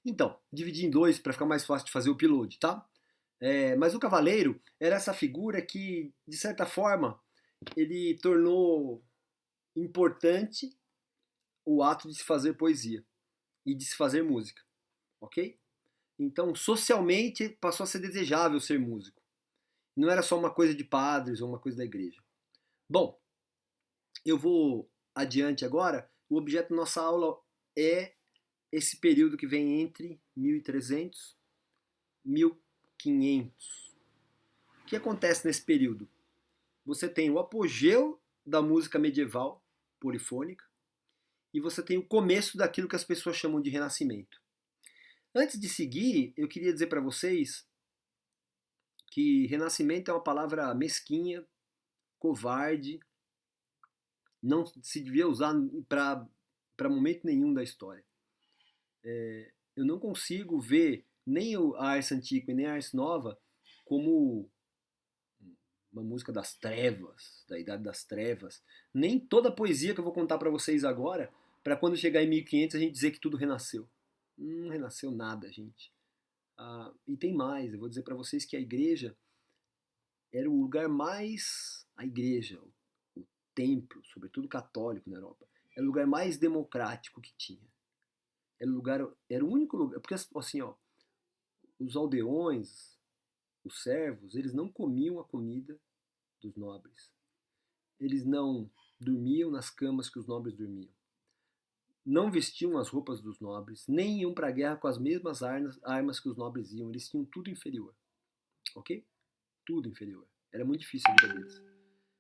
Então, dividi em dois para ficar mais fácil de fazer o upload, tá? Mas o cavaleiro era essa figura que, de certa forma, ele tornou importante o ato de se fazer poesia e de se fazer música, ok? Então, socialmente, passou a ser desejável ser músico. Não era só uma coisa de padres ou uma coisa da igreja. Bom, eu vou adiante agora. O objeto da nossa aula é esse período que vem entre 1300 e 1500. O que acontece nesse período? Você tem o apogeu da música medieval polifônica e você tem o começo daquilo que as pessoas chamam de renascimento. Antes de seguir, eu queria dizer para vocês que renascimento é uma palavra mesquinha, covarde, não se devia usar para momento nenhum da história. Eu não consigo ver nem a Ars Antiqua e nem a Ars Nova como uma música das trevas, da Idade das Trevas. Nem toda a poesia que eu vou contar para vocês agora, para quando chegar em 1500 a gente dizer que tudo renasceu. Não renasceu nada, gente. E tem mais, eu vou dizer para vocês que a igreja era o lugar mais. A igreja, o templo, sobretudo católico na Europa, era o lugar mais democrático que tinha. Era o único lugar. Porque assim, ó, os aldeões, os servos, eles não comiam a comida dos nobres. Eles não dormiam nas camas que os nobres dormiam. Não vestiam as roupas dos nobres, nem iam para a guerra com as mesmas armas que os nobres iam. Eles tinham tudo inferior, ok? Tudo inferior. Era muito difícil a vida deles.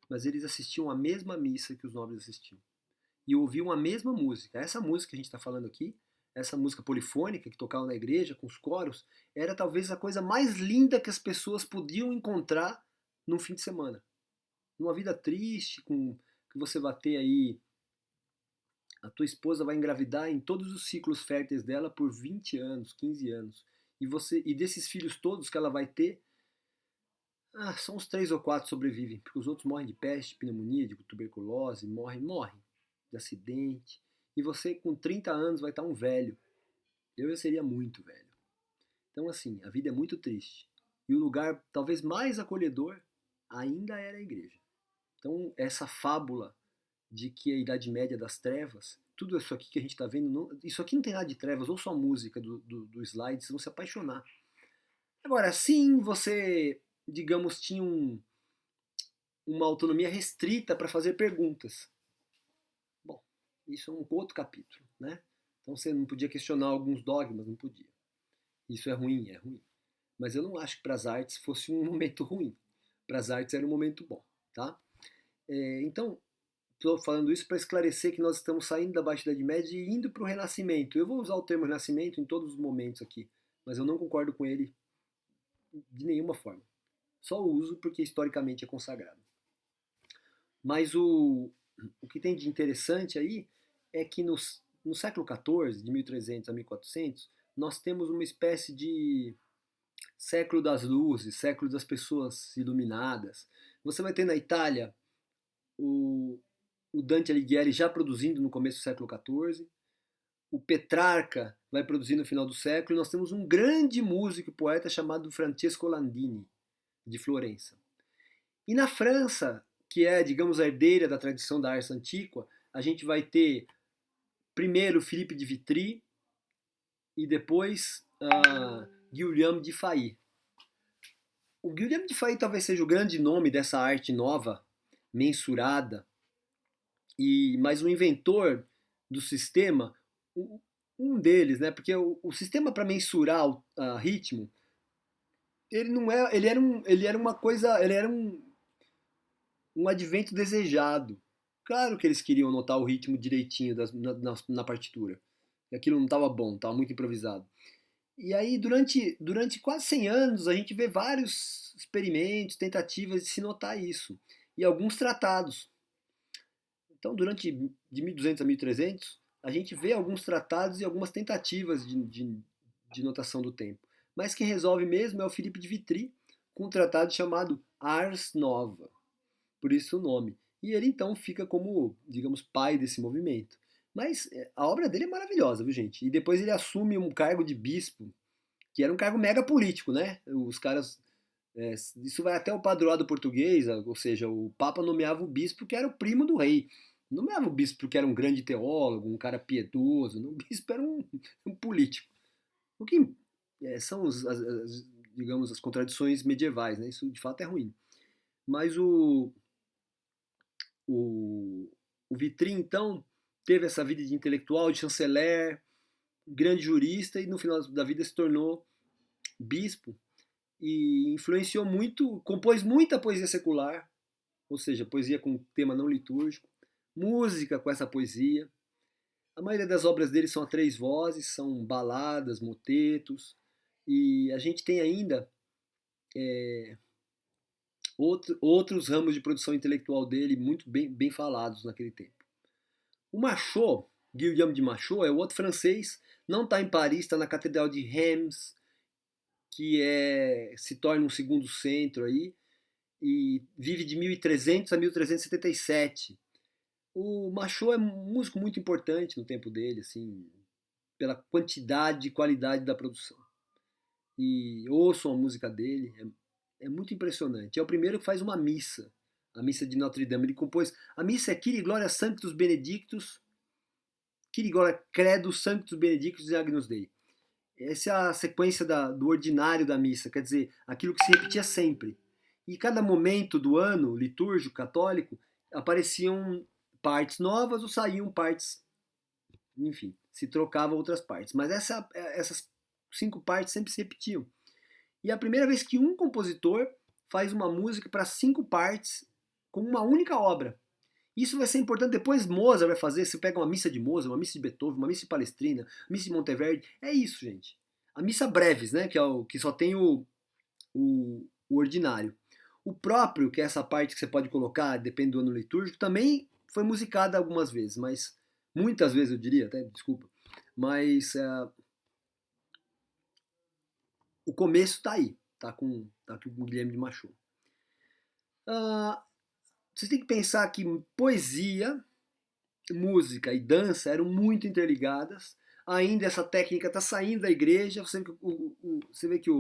Mas eles assistiam a mesma missa que os nobres assistiam. E ouviam a mesma música. Essa música que a gente está falando aqui, essa música polifônica que tocava na igreja, com os coros, era talvez a coisa mais linda que as pessoas podiam encontrar num fim de semana. Numa vida triste, com que você vai ter aí, a tua esposa vai engravidar em todos os ciclos férteis dela por 20 anos, 15 anos. E desses filhos todos que ela vai ter, só uns 3 ou 4 sobrevivem, porque os outros morrem de peste, pneumonia, de tuberculose, morrem de acidente. E você com 30 anos vai estar um velho. Eu já seria muito velho. Então assim, a vida é muito triste. E o lugar talvez mais acolhedor ainda era a igreja. Então essa fábula de que a Idade Média das trevas, tudo isso aqui que a gente está vendo, isso aqui não tem nada de trevas, ou só a música do slide, vocês vão se apaixonar. Agora, sim, você, digamos, tinha uma autonomia restrita para fazer perguntas. Bom, isso é um outro capítulo, né? Então você não podia questionar alguns dogmas, não podia. Isso é ruim, é ruim. Mas eu não acho que para as artes fosse um momento ruim. Para as artes era um momento bom, tá? Então, estou falando isso para esclarecer que nós estamos saindo da Baixa Idade Média e indo para o Renascimento. Eu vou usar o termo Renascimento em todos os momentos aqui, mas eu não concordo com ele de nenhuma forma. Só uso porque historicamente é consagrado. Mas o que tem de interessante aí é que no século XIV, de 1300 a 1400, nós temos uma espécie de século das luzes, século das pessoas iluminadas. Você vai ter na Itália o Dante Alighieri já produzindo no começo do século XIV, o Petrarca vai produzir no final do século, e nós temos um grande músico e poeta chamado Francesco Landini, de Florença. E na França, que é, digamos, a herdeira da tradição da arte antiga, a gente vai ter primeiro Philippe de Vitry e depois Guillaume de Failly. O Guillaume de Failly talvez seja o grande nome dessa arte nova, mensurada, mas o inventor do sistema, um deles, né? Porque o sistema para mensurar o ritmo, ele não é, ele era uma coisa, ele era um advento desejado. Claro que eles queriam notar o ritmo direitinho na partitura. E aquilo não estava bom, estava muito improvisado. E aí, durante quase 100 anos, a gente vê vários experimentos, tentativas de se notar isso. E alguns tratados. Então, de 1200 a 1300, a gente vê alguns tratados e algumas tentativas de notação do tempo. Mas quem resolve mesmo é o Philippe de Vitry, com um tratado chamado Ars Nova. Por isso o nome. E ele então fica como, digamos, pai desse movimento. Mas a obra dele é maravilhosa, viu, gente? E depois ele assume um cargo de bispo, que era um cargo mega político, né? Os caras. Isso vai até o padroado português, ou seja, o Papa nomeava o bispo que era o primo do rei. Não nomeava o bispo porque era um grande teólogo, um cara piedoso. Não, o bispo era um político. O que são, digamos, as contradições medievais, né? Isso de fato é ruim. Mas o, o Vitry, então, teve essa vida de intelectual, de chanceler, grande jurista e no final da vida se tornou bispo e influenciou muito, compôs muita poesia secular, ou seja, poesia com tema não litúrgico, música com essa poesia. A maioria das obras dele são a três vozes, são baladas, motetos, e a gente tem ainda outros ramos de produção intelectual dele muito bem falados naquele tempo. O Machot, Guillaume de Machot, é o outro francês, não está em Paris, está na Catedral de Reims, que se torna um segundo centro aí, e vive de 1300 a 1377. O Machot é um músico muito importante no tempo dele, assim, pela quantidade e qualidade da produção. E ouçam a música dele, é muito impressionante. É o primeiro que faz uma missa, a missa de Notre Dame. Ele compôs, a missa é Kyrie Gloria Sanctus Benedictus, Kyrie Gloria Credo Sanctus Benedictus e Agnus Dei. Essa é a sequência do ordinário da missa, quer dizer, aquilo que se repetia sempre. E cada momento do ano litúrgico católico apareciam partes novas ou saíam partes, enfim, se trocavam outras partes. Mas essas 5 partes sempre se repetiam. E é a primeira vez que um compositor faz uma música para 5 partes com uma única obra. Isso vai ser importante. Depois Mozart vai fazer. Você pega uma missa de Mozart, uma missa de Beethoven, uma missa de Palestrina, uma missa de Monteverdi. É isso, gente. A missa breves, né? Que só tem o ordinário. O próprio, que é essa parte que você pode colocar, depende do ano litúrgico, também foi musicada algumas vezes, mas muitas vezes eu diria, até desculpa. Mas o começo está aí, tá aqui o Guilherme de Machot. Você tem que pensar que poesia, música e dança eram muito interligadas. Ainda essa técnica está saindo da igreja. Você vê que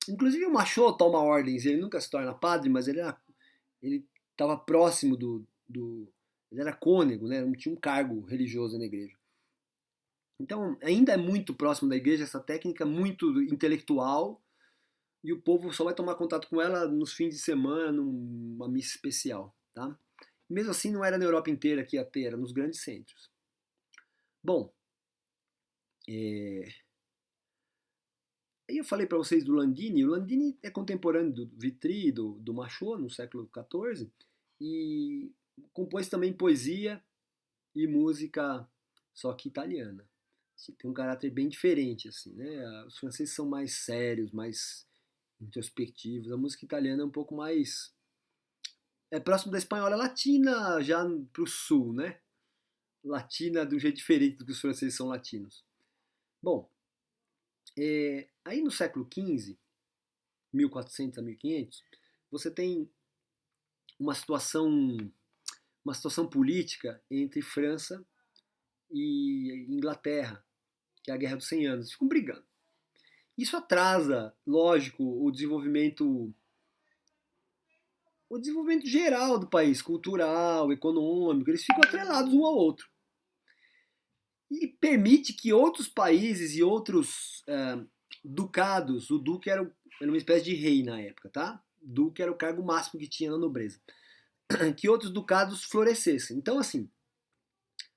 inclusive o Machot toma ordens. Ele nunca se torna padre, mas ele estava próximo ele era cônego, né? Não tinha um cargo religioso na igreja. Então ainda é muito próximo da igreja essa técnica, muito intelectual. E o povo só vai tomar contato com ela nos fins de semana, numa missa especial, tá? Mesmo assim, não era na Europa inteira que ia ter, era nos grandes centros. Bom, aí eu falei para vocês do Landini. O Landini é contemporâneo do Vitry, do Machot, no século XIV, e compôs também poesia e música, só que italiana. Tem um caráter bem diferente, assim, né? Os franceses são mais sérios, mais introspectivos. A música italiana é um pouco mais próximo da espanhola latina, já pro sul, né? Latina de um jeito diferente do que os franceses são latinos. Bom, aí no século XV, 1400 a 1500, você tem uma situação política entre França e Inglaterra, que é a Guerra dos 100 Anos. Ficam brigando. Isso atrasa, lógico, o desenvolvimento geral do país, cultural, econômico. Eles ficam atrelados um ao outro. E permite que outros países e outros ducados, o duque era uma espécie de rei na época, tá? Duque era o cargo máximo que tinha na nobreza. Que outros ducados florescessem. Então, assim,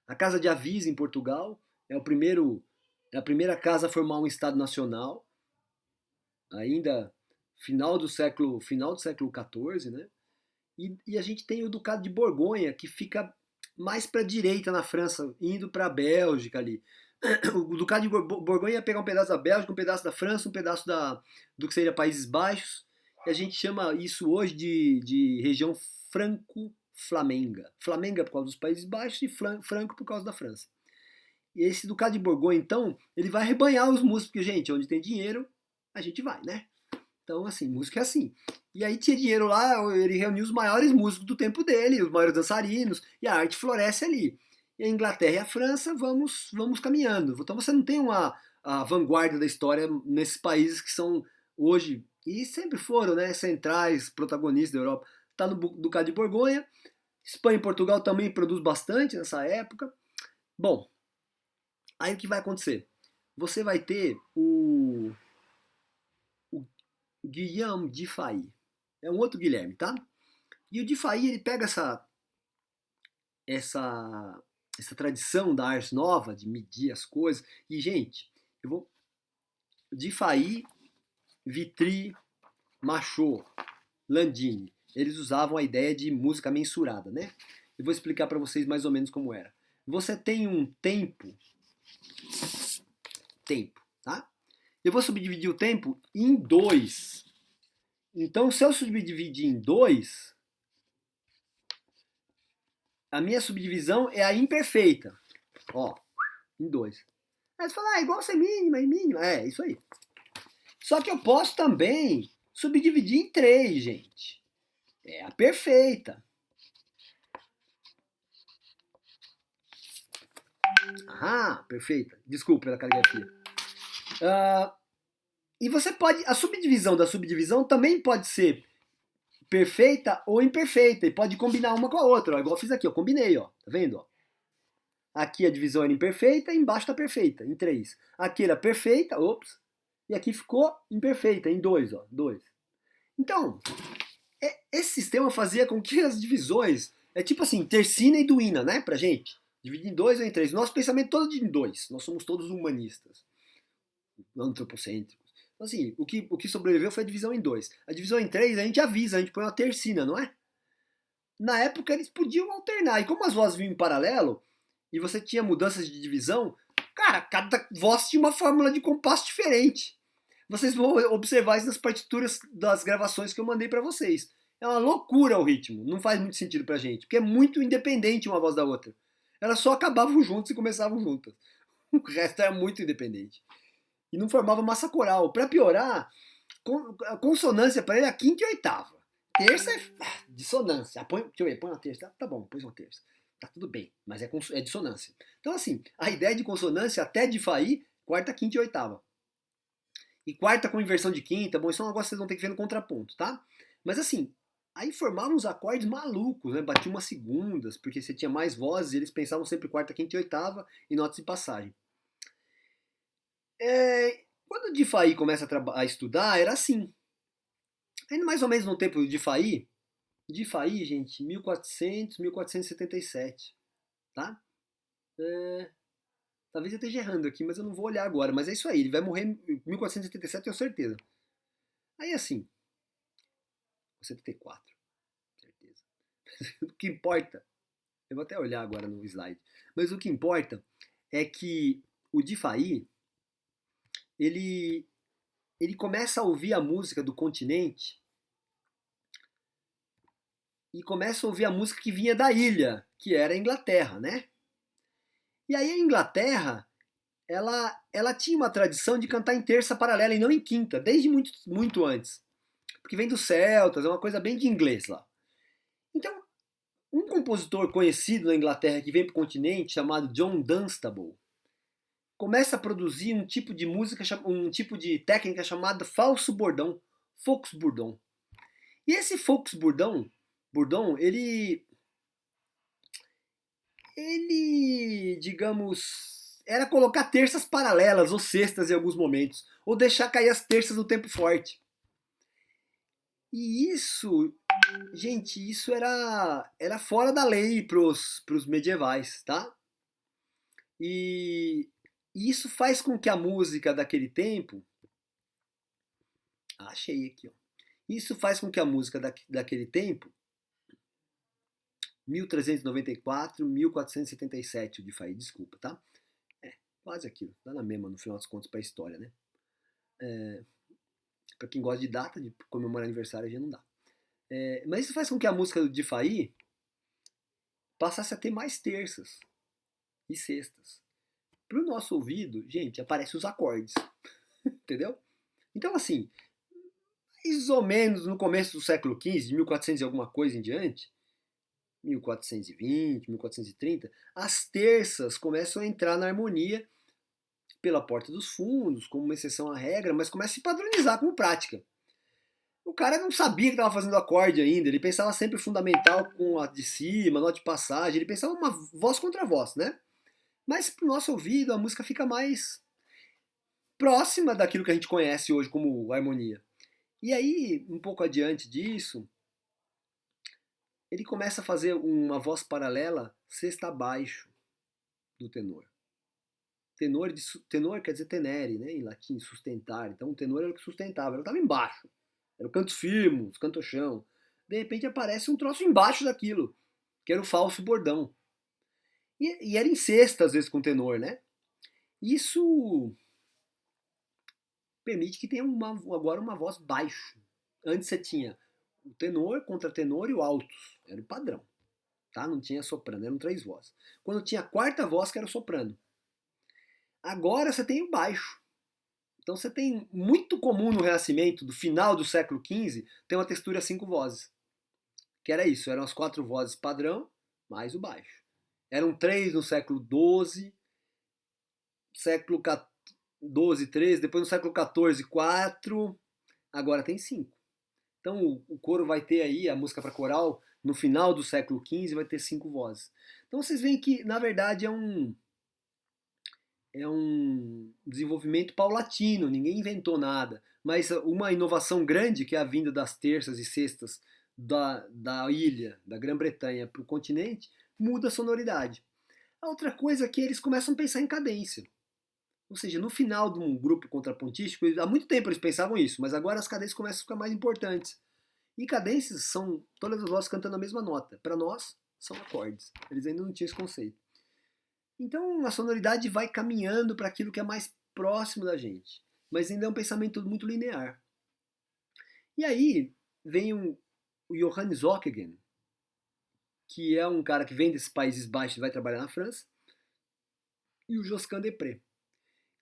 a Casa de Avise em Portugal é a primeira casa a formar um Estado nacional, ainda final do século XIV, né? E a gente tem o Ducado de Borgonha, que fica mais para a direita na França, indo para a Bélgica ali. O Ducado de Borgonha ia pegar um pedaço da Bélgica, um pedaço da França, um pedaço do que seria Países Baixos, e a gente chama isso hoje de região franco-flamenga. Flamenga por causa dos Países Baixos e franco por causa da França. E esse Ducado de Borgonha, então, ele vai arrebanhar os músicos, porque, gente, onde tem dinheiro, a gente vai, né? Então, assim, música é assim. E aí tinha dinheiro lá, ele reuniu os maiores músicos do tempo dele, os maiores dançarinos, e a arte floresce ali. E a Inglaterra e a França vamos caminhando. Então você não tem a vanguarda da história nesses países que são hoje, e sempre foram, né, centrais, protagonistas da Europa. Está no Ducado de Borgonha. Espanha e Portugal também produz bastante nessa época. Bom, aí o que vai acontecer? Você vai ter o Guillaume de Fay. É um outro Guilherme, tá? E o de Fay, ele pega essa, essa tradição da ars nova, de medir as coisas. E, gente, de Fay, Vitry, Machot, Landini, eles usavam a ideia de música mensurada, né? Eu vou explicar para vocês mais ou menos como era. Você tem um tempo, tá? Eu vou subdividir o tempo em 2. Então, se eu subdividir em 2, a minha subdivisão é a imperfeita. Ó, em 2. Aí você fala, igual ser mínima e mínima. É, isso aí. Só que eu posso também subdividir em 3, gente. É a perfeita. Ah, perfeita. Desculpa pela caligrafia. E você pode. A subdivisão da subdivisão também pode ser perfeita ou imperfeita. E pode combinar uma com a outra. Ó, igual eu fiz aqui, ó. Combinei, ó. Tá vendo? Ó? Aqui a divisão era imperfeita, embaixo tá perfeita, em 3. Aqui era perfeita, ops. E aqui ficou imperfeita, em 2, ó. 2. Então, esse sistema fazia com que as divisões. É tipo assim, tercina e duína, né, pra gente? Dividir em 2 ou em 3. Nosso pensamento todo é em 2. Nós somos todos humanistas, antropocêntricos. Então, assim, o que sobreviveu foi a divisão em 2. A divisão em 3 a gente avisa, a gente põe uma tercina, não é? Na época eles podiam alternar. E como as vozes vinham em paralelo, e você tinha mudanças de divisão, cara, cada voz tinha uma fórmula de compasso diferente. Vocês vão observar isso nas partituras das gravações que eu mandei para vocês. É uma loucura o ritmo, não faz muito sentido pra gente, porque é muito independente uma voz da outra. Elas só acabavam juntas e começavam juntas. O resto era muito independente. E não formava massa coral. Para piorar, a consonância para ele é a quinta e oitava. Terça é dissonância. Deixa eu ver, põe uma terça. Tá bom, põe uma terça. Tá tudo bem, mas é dissonância. Então, assim, a ideia de consonância até de Faí, quarta, quinta e oitava. E quarta com inversão de quinta, bom, isso é um negócio que vocês vão ter que ver no contraponto, tá? Mas assim, aí formavam uns acordes malucos, né? Batiam umas segundas, porque você tinha mais vozes e eles pensavam sempre quarta, quinta e oitava e notas de passagem. Quando o de Faí começa a estudar, era assim. Aí mais ou menos no tempo de Faí, gente, 1400, 1477, tá? Talvez eu esteja errando aqui, mas eu não vou olhar agora. Mas é isso aí, ele vai morrer em 1477, tenho certeza. Aí assim, 74, certeza. O que importa, eu vou até olhar agora no slide, mas o que importa é que o Di Fai, ele começa a ouvir a música do continente e começa a ouvir a música que vinha da ilha, que era a Inglaterra, né? E aí a Inglaterra, ela tinha uma tradição de cantar em terça paralela e não em quinta, desde muito, muito antes. Porque vem dos celtas, é uma coisa bem de inglês lá. Então, um compositor conhecido na Inglaterra que vem para o continente, chamado John Dunstable, começa a produzir um tipo de música, um tipo de técnica chamada falso bordão, fox-bordão. E esse fox-bordão, ele, digamos, era colocar terças paralelas ou sextas em alguns momentos, ou deixar cair as terças no tempo forte. E isso, gente, isso era fora da lei pros medievais, tá? E isso faz com que a música daquele tempo, achei aqui, ó. Isso faz com que a música daquele tempo, 1394, 1477, o de Faí, desculpa, tá? Quase aquilo, dá na mesma no final dos contos para a história, né? Para quem gosta de data, de comemorar aniversário, já não dá. Mas isso faz com que a música de Faí passasse a ter mais terças e sextas. Para o nosso ouvido, gente, aparecem os acordes, entendeu? Então, assim, mais ou menos no começo do século XV, de 1400 e alguma coisa em diante, 1420, 1430, as terças começam a entrar na harmonia pela porta dos fundos, como uma exceção à regra, mas começa a se padronizar como prática. O cara não sabia que estava fazendo acorde ainda, ele pensava sempre fundamental com a de cima, nota de passagem, ele pensava uma voz contra voz, né? Mas pro nosso ouvido a música fica mais próxima daquilo que a gente conhece hoje como harmonia. E aí, um pouco adiante disso, ele começa a fazer uma voz paralela sexta abaixo do tenor. Tenor quer dizer tenere, né, em latim, sustentar. Então o tenor era o que sustentava, ele estava embaixo. Era o canto firme, os cantochão. De repente aparece um troço embaixo daquilo, que era o falso bordão. E era em sexta, às vezes, com tenor, né? Isso permite que tenha agora uma voz baixo. Antes você tinha o tenor, contratenor e o altos. Era o padrão. Tá? Não tinha soprano, eram 3 vozes. Quando tinha a quarta voz, que era o soprano. Agora você tem o baixo. Então você tem, muito comum no Renascimento, do final do século XV, tem uma textura 5 vozes. Que era isso, eram as 4 vozes padrão, mais o baixo. Eram 3 no século XII, século XII, 13, depois no século XIV, 4, agora tem 5. Então o coro vai ter aí, a música para coral, no final do século XV vai ter 5 vozes. Então vocês veem que, na verdade, é um desenvolvimento paulatino, ninguém inventou nada. Mas uma inovação grande, que é a vinda das terças e sextas da ilha, da Grã-Bretanha para o continente, muda a sonoridade. A outra coisa é que eles começam a pensar em cadência. Ou seja, no final de um grupo contrapontístico, há muito tempo eles pensavam isso, mas agora as cadências começam a ficar mais importantes. E cadências são todas as vozes cantando a mesma nota. Para nós, são acordes. Eles ainda não tinham esse conceito. Então a sonoridade vai caminhando para aquilo que é mais próximo da gente, mas ainda é um pensamento muito linear. E aí vem o Johannes Ockeghem, que é um cara que vem desses Países Baixos e vai trabalhar na França, e o Josquin des Prez.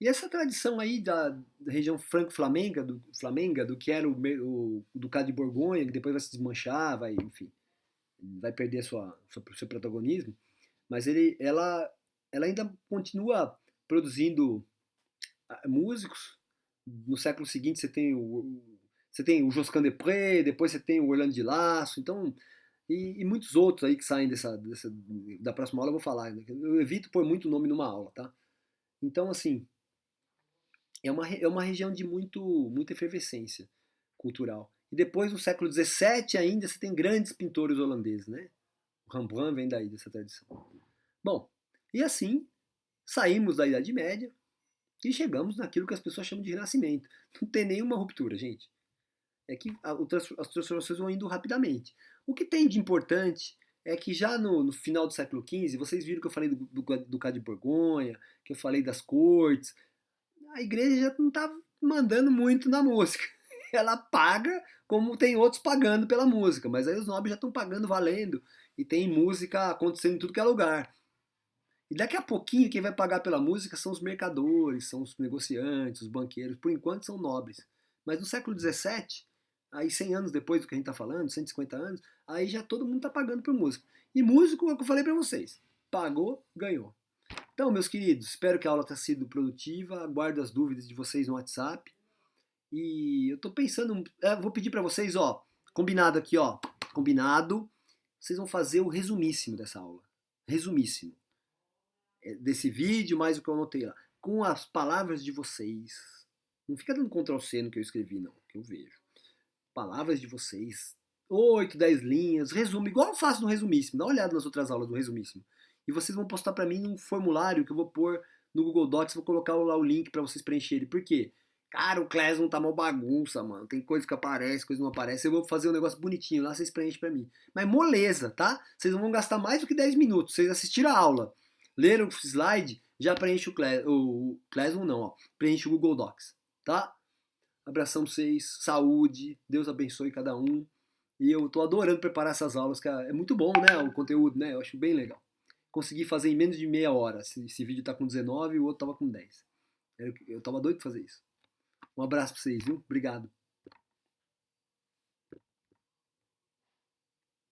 E essa tradição aí da região franco-flamenga, do que era o Ducado de Borgonha, que depois vai se desmanchar, vai, enfim, vai perder seu protagonismo, mas ela ainda continua produzindo músicos. No século seguinte você tem o Josquin des Prez, depois você tem o Orlando de Lasso, então, e muitos outros aí que saem da próxima aula eu vou falar. Né? Eu evito pôr muito nome numa aula, tá? Então, assim, é uma região de muita efervescência cultural. E depois, no século XVII ainda, você tem grandes pintores holandeses, né? O Rembrandt vem daí, dessa tradição. Bom, e assim, saímos da Idade Média e chegamos naquilo que as pessoas chamam de Renascimento. Não tem nenhuma ruptura, gente. É que as transformações vão indo rapidamente. O que tem de importante é que já no final do século XV, vocês viram que eu falei do Ducado de Borgonha, que eu falei das cortes, a igreja já não está mandando muito na música. Ela paga como tem outros pagando pela música, mas aí os nobres já estão pagando valendo e tem música acontecendo em tudo que é lugar. E daqui a pouquinho quem vai pagar pela música são os mercadores, são os negociantes, os banqueiros, por enquanto são nobres. Mas no século XVII, aí 100 anos depois do que a gente está falando, 150 anos, aí já todo mundo está pagando por música. E músico é o que eu falei para vocês, pagou, ganhou. Então, meus queridos, espero que a aula tenha sido produtiva, aguardo as dúvidas de vocês no WhatsApp. E eu estou pensando, vou pedir para vocês, ó, combinado aqui, ó, combinado, vocês vão fazer o resumíssimo dessa aula. Resumíssimo desse vídeo, mais o que eu anotei lá, com as palavras de vocês. Não fica dando Ctrl+C no que eu escrevi, não, que eu vejo. Palavras de vocês, 8, 10 linhas, resumo, igual eu faço no resumíssimo. Dá uma olhada nas outras aulas do resumíssimo. E vocês vão postar para mim um formulário que eu vou pôr no Google Docs, vou colocar lá o link para vocês preencherem. Por quê? Cara, o Classroom tá uma bagunça, mano. Tem coisa que aparece, coisa que não aparece. Eu vou fazer um negócio bonitinho lá, vocês preenchem pra mim. Mas moleza, tá? Vocês não vão gastar mais do que 10 minutos. Vocês assistiram a aula, leram o slide, já preenche o Classroom não, ó. Preenche o Google Docs, tá? Abração pra vocês, saúde, Deus abençoe cada um. E eu tô adorando preparar essas aulas, que é muito bom, né? O conteúdo, né? Eu acho bem legal. Consegui fazer em menos de meia hora. Esse vídeo tá com 19 e o outro tava com 10. Eu tava doido pra fazer isso. Um abraço pra vocês, viu? Obrigado.